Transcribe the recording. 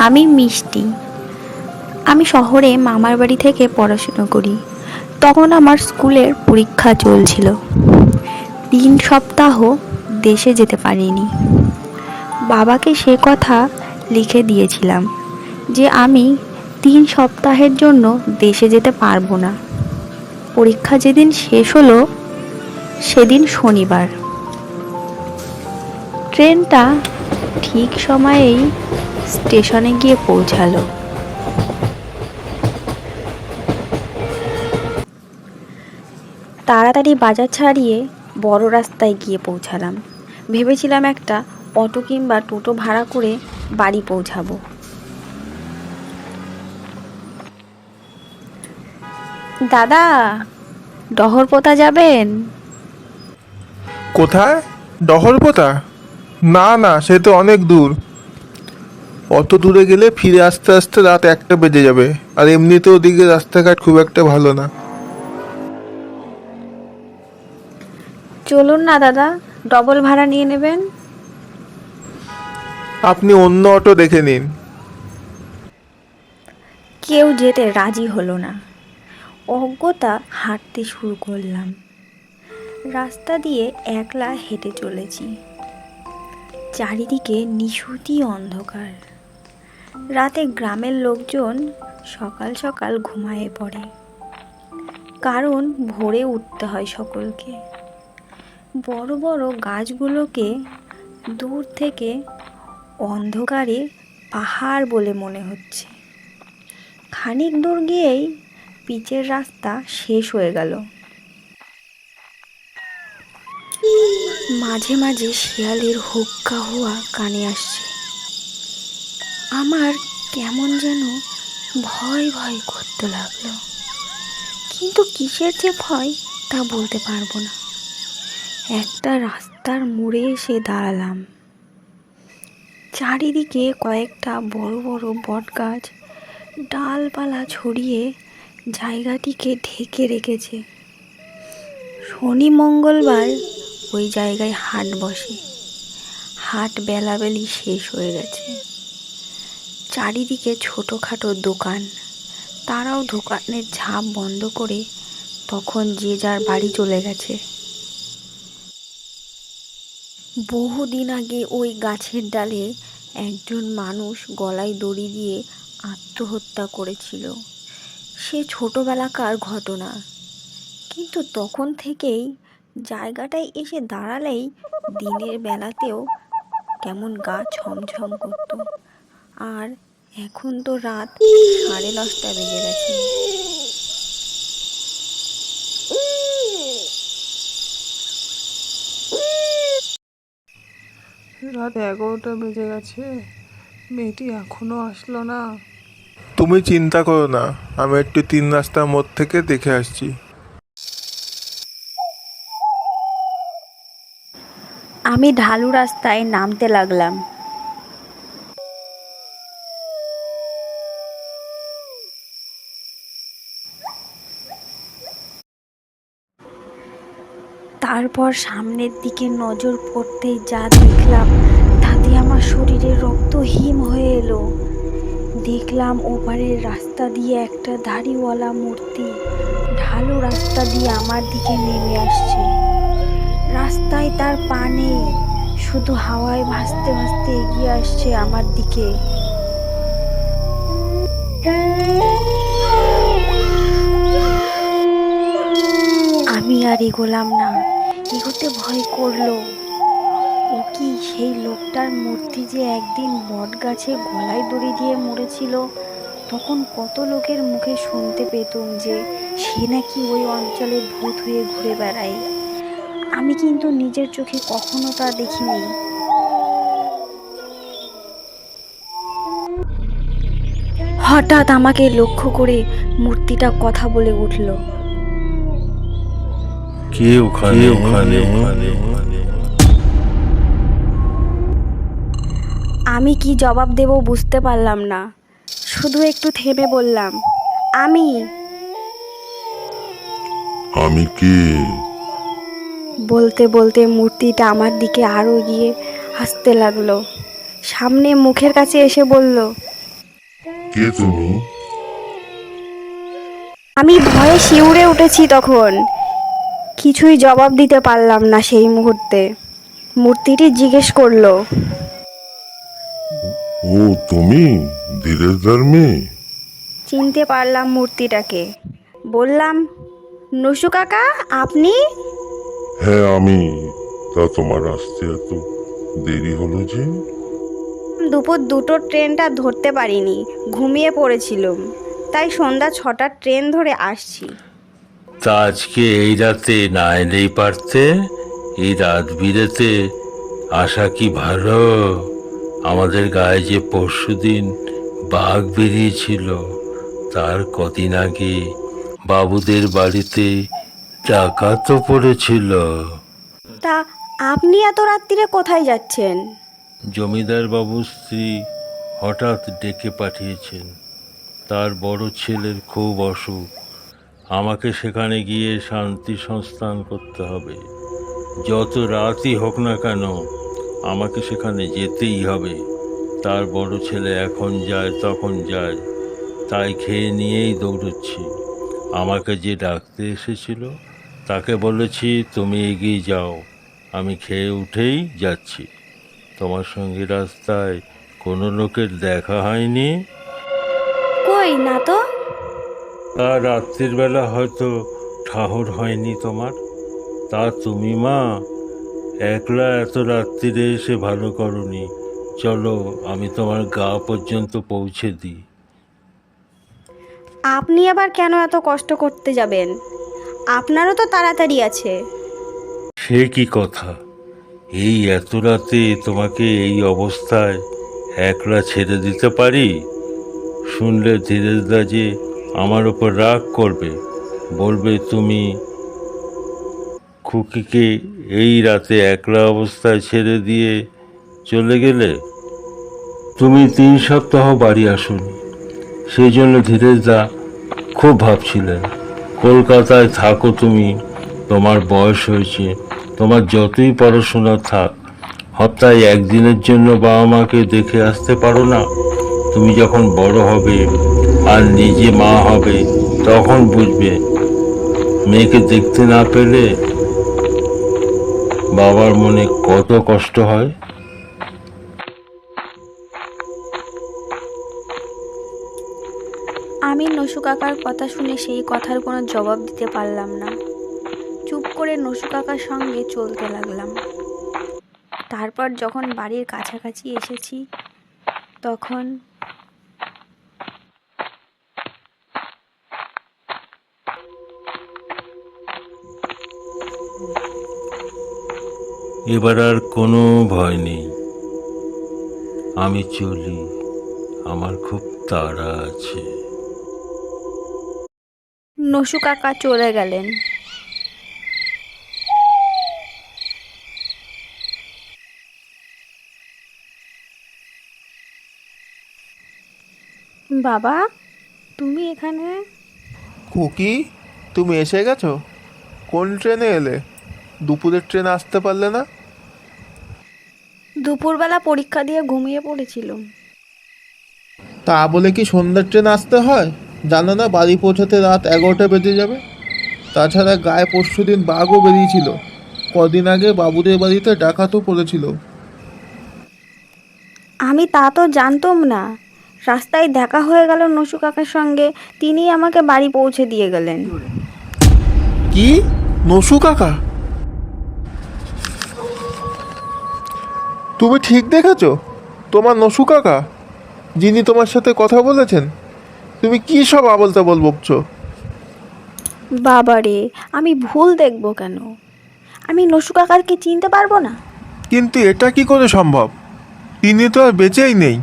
আমি মিষ্টি। আমি শহরে মামার বাড়ি থেকে পড়াশুনো করি। তখন আমার স্কুলের পরীক্ষা চলছিল। 3 সপ্তাহ দেশে যেতে পারিনি। বাবাকে সে কথা লিখে দিয়েছিলাম যে আমি 3 সপ্তাহের জন্য দেশে যেতে পারবো না। পরীক্ষা যেদিন শেষ হলো সেদিন শনিবার। ট্রেনটা ঠিক সময়েই স্টেশনে গিয়ে পৌঁছালো। তাড়াতাড়ি বাজার ছাড়িয়ে বড় রাস্তায় গিয়ে পৌঁছালাম। ভেবেছিলাম একটা অটো কিংবা টোটো ভাড়া করে বাড়ি পৌঁছাবো। দাদা, ডহরপোতা যাবেন? কোথায়? ডহরপোতা? না না, সে তো অনেক দূর। অত দূরে গেলে ফিরে আসতে আসতে রাত 1টা বেজে যাবে। আর এমনিতেও ওদিকে রাস্তাঘাট খুব একটা ভালো না। চলুন না দাদা, ডবল ভাড়া নিয়ে নেবেন। আপনি অন্য অটো দেখে নিন। কেউ যেতে রাজি হলো না। অজ্ঞতা হাঁটতে শুরু করলাম। রাস্তা দিয়ে একলা হেঁটে চলেছি। চারিদিকে নিশুতি অন্ধকার। রাতে গ্রামের লোকজন সকাল সকাল ঘুমায়ে পড়ে, কারণ ভোরে উঠতে হয় সকলকে। বড় বড় গাছগুলোকে দূর থেকে অন্ধকারে পাহাড় বলে মনে হচ্ছে। খানিক দূর গিয়েই পিচের রাস্তা শেষ হয়ে গেল। মাঝে মাঝে শিয়ালের হুক্কা হুয়া কানে আসছে। আমার কেমন যেন ভয় ভয় করতে লাগলো, কিন্তু কিসের যে ভয় তা বলতে পারবো না। একটা রাস্তার মোড়ে এসে দাঁড়ালাম। চারিদিকে কয়েকটা বড় বড় বটগাছ ডালপালা ছড়িয়ে জায়গাটিকে ঢেকে রেখেছে। শনি মঙ্গলবার ওই জায়গায় হাট বসে। হাট বেলাবেলি শেষ হয়ে গেছে। চারিদিকে ছোটোখাটো দোকান, তারাও দোকানের ঝাঁপ বন্ধ করে তখন যে যার বাড়ি চলে গেছে। বহুদিন আগে ওই গাছের ডালে একজন মানুষ গলায় দড়ি দিয়ে আত্মহত্যা করেছিল। সে ছোটবেলাকার ঘটনা, কিন্তু তখন থেকেই জায়গাটায় এসে দাঁড়ালেই দিনের বেলাতেও কেমন গা ছমছম করত। আর এখন তো রাত 10:30 বেজে গেছে। রাত 11টা বেজে গেছে, মেয়েটি এখনো আসলো না। তুমি চিন্তা করো না, আমি একটু 3 রাস্তার মোড় থেকে দেখে আসছি। আমি ঢালু রাস্তায় নামতে লাগলাম। তারপর সামনের দিকে নজর পড়তেই যা দেখলাম তাতে আমার শরীরে রক্ত হিম হয়ে এলো। দেখলাম ওপারের রাস্তা দিয়ে একটা দাড়িওয়ালা মূর্তি ঢালু রাস্তা দিয়ে আমার দিকে নেমে আসছে। রাস্তায় তার পা নেই, শুধু হাওয়ায় ভাসতে ভাসতে এগিয়ে আসছে আমার দিকে। আমি আর এগোলাম না, এগোতে ভয় করলো। ও কি সেই লোকটার মূর্তি যে একদিন বট গাছে গলায় দড়ি দিয়ে মরেছিল? তখন কত লোকের মুখে শুনতে পেতাম যে সে নাকি ওই অঞ্চলে ভূত হয়ে ঘুরে বেড়ায়। আমি কিন্তু নিজের চোখে কখনো তা দেখিনি। হঠাৎ আমাকে লক্ষ্য করে মূর্তিটা কথা বলে উঠল। কে ওখানে? আমি কি জবাব দেব বুঝতে পারলাম না, শুধু একটু থেমে বললাম, আমি। আমি কে? বলতে বলতে মূর্তিটা আমার দিকে আরো গিয়ে আসতে লাগলো। সামনে মুখের কাছে এসে বলল, কে তুমি? আমি ভয়ে শিউরে উঠেছি তখন। কিছুই জবাব দিতে পারলাম না সেই মুহূর্তে। মূর্তিটি জিজ্ঞেস করলো, ও তুমি ধীরেজদার মেয়ে? চিনতে পারলাম মূর্তিটাকে। বললাম, নসু কাকা আপনি? হ্যাঁ আমি। তা তোমার আসতে এত দেরি হলো যে? দুপুর 2টোর ট্রেনটা ধরতে পারিনি, ঘুমিয়ে পড়েছিলাম, তাই সন্ধ্যা 6টার ট্রেন ধরে আসছি। তা আজকে এই রাতে না এলেই পারতে? এই রাত বিরেতে আসা কি ভালো? আমাদের গায়ে যে পরশুদিন বাঘ বেরিয়েছিল, তার কদিন আগে বাবুদের বাড়িতে ডাকাতও পড়েছিল। তা আপনি এত রাত্রিরে কোথায় যাচ্ছেন? জমিদার বাবুর স্ত্রী হঠাৎ ডেকে পাঠিয়েছেন। তার বড় ছেলের খুব অসুখ, আমাকে সেখানে গিয়ে শান্তি সংস্থান করতে হবে। যত রাতই হোক না কেন আমাকে সেখানে যেতেই হবে। তার বড় ছেলে এখন যায় তখন যায়, তাই খেয়ে নিয়েই দৌড়চ্ছি। আমাকে যে ডাকতে এসেছিল তাকে বলেছি তুমি এগিয়ে যাও, আমি খেয়ে উঠেই যাচ্ছি। তোমার সঙ্গে রাস্তায় কোনো লোকের দেখা হয়নি? কই না তো। আর রাত্রির বেলা হয়তো ঠাহর হয়নি তোমার। তা তুমি মা একলা এত রাত্রিরে এসে ভালো করনি। চলো আমি তোমার গা পর্যন্ত পৌঁছে দিই। আপনি আবার কেন এত কষ্ট করতে যাবেন? আপনারও তো তাড়াতাড়ি আছে। সে কি কথা, এই এত রাতে তোমাকে এই অবস্থায় একলা ছেড়ে দিতে পারি? শুনলে ধীরেজদা যে আমার ওপর রাগ করবে, বলবে তুমি খুকিকে এই রাতে একলা অবস্থায় ছেড়ে দিয়ে চলে গেলে। তুমি 3 সপ্তাহ বাড়ি আসোনি, সেই জন্য ধীরেজদা খুব ভাবছিলেন। কলকাতায় থাকো তুমি, তোমার বয়স হয়েছে, তোমার যতই পড়াশোনা থাক, সপ্তাহে একদিনের জন্য বাবা মাকে দেখে আসতে পারো না? তুমি যখন বড় হবে আর নিজে মা হবে তখন বুঝবে মেয়েকে দেখতে না পেলে বাবার মনে কত কষ্ট হয়। আমি নসু কাকার কথা শুনে সেই কথার কোনো জবাব দিতে পারলাম না। চুপ করে নসু কাকার সঙ্গে চলতে লাগলাম। তারপর যখন বাড়ির কাছাকাছি এসেছি তখন এবার আর কোনো ভয় নেই, আমি চলি, আমার খুব তাড়া আছে। নসু কাকা চলে গেলেন। বাবা, তুমি এখানে? খুকি, তুমি এসে গেছো? কোন ট্রেনে এলে? দুপুরের ট্রেন আসতে পারলে না? দুপুরবেলা পরীক্ষা দিয়ে ঘুমিয়ে পড়েছিলাম। তা বলে কি সন্ধ্যার ট্রেন আসতে হয়? জানো না বাড়ি পৌঁছাতে রাত 11টা বেজে যাবে? তাছাড়া গায়ে পরশুদিন বাঘও বেরিয়েছিল। কদিন আগে বাবুদের বাড়িতে ডাকাতও পড়েছিল। আমি তা তো জানতাম না। রাস্তায় দেখা হয়ে গেল নসু কাকার সঙ্গে, তিনি আমাকে বাড়ি পৌঁছে দিয়ে গেলেন। কি? নসু কাকা? তুমি ঠিক দেখেছো? তোমার নসু কাকা, যিনি তোমার সাথে কথা বলেছেন? তুমি কি সব আবল তাবল বকছো? বাবারে, আমি ভুল দেখবো কেন? আমি নসু কাকারকে চিনতে পারবো না? কিন্তু এটা কি করে সম্ভব? তিনি তো আর বেঁচেই নেই।